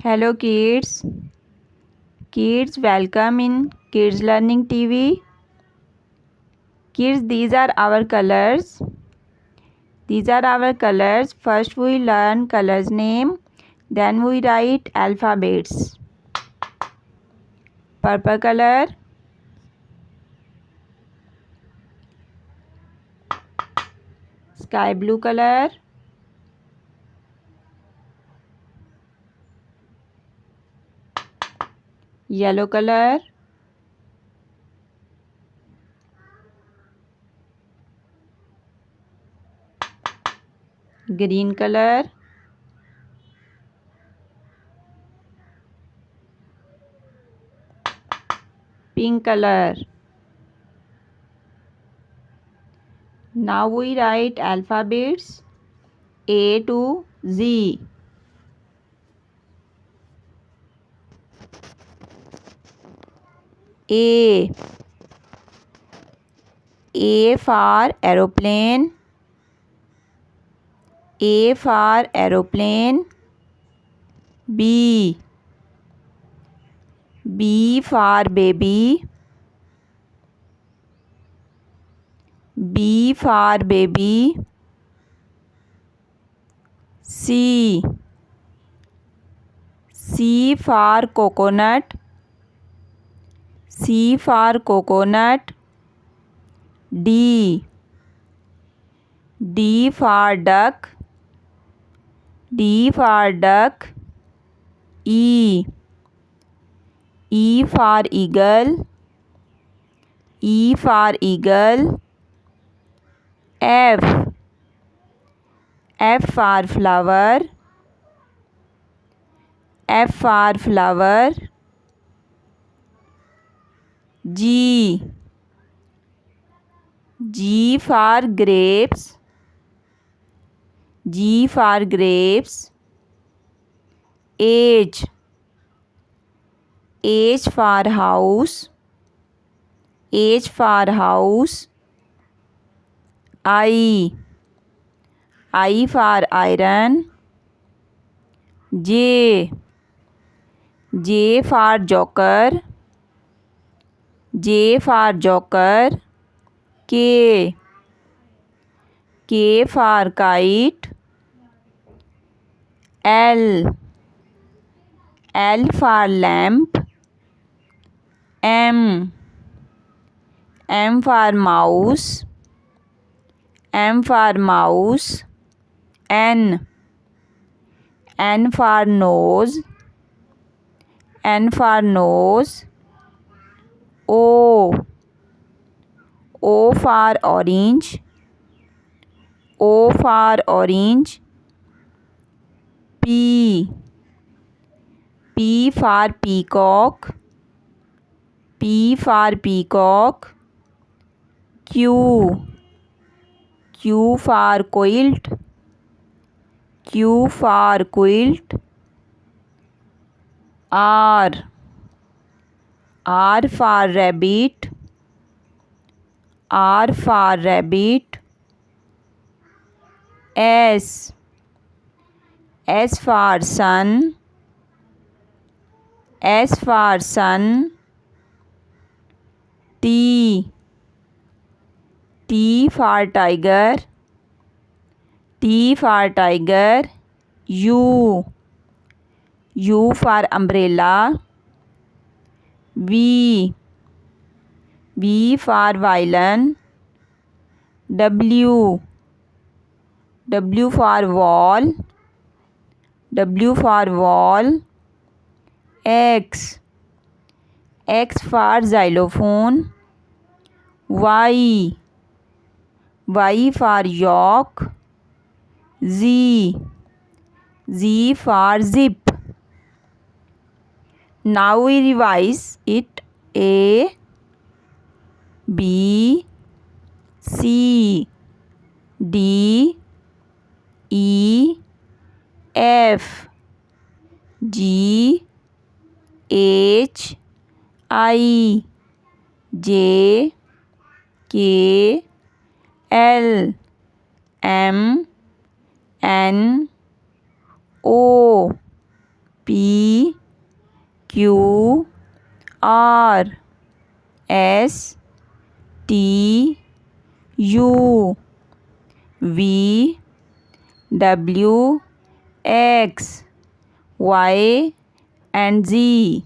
Hello kids. Kids, welcome in Kids Learning TV. Kids, these are our colors. These are our colors. First we learn colors name. Then we write alphabets. Purple color. Sky blue color. Yellow color. Green color. Pink color. Now we write alphabets A to Z. A. A for aeroplane. A for aeroplane. B. B for baby. B for baby. C. C for coconut. C for coconut. D. D for duck. D for duck. E. E for eagle. E for eagle. F. F for flower. F for flower. G. G for grapes. G for grapes. H. H for house. H for house. I. I for iron. J. J for joker. J for joker. K. K for kite. L. L for lamp. M. M for mouse. M for mouse. N. N for nose. N for nose. O. O for orange. O for orange. P. P for peacock. P for peacock. Q. Q for quilt. Q for quilt. R. R for rabbit. R for rabbit. S. S for sun. S for sun. T. T for tiger. T for tiger. U. U for umbrella. V. V for violin. W. W for wall. W for wall. X. X for xylophone. Y. Y for york. Z. Z for zip. Now we revise it. A. B. C. D. E. F. G. H. I. J. K. L. M. N. O. P. Q R S T U V W X Y and Z.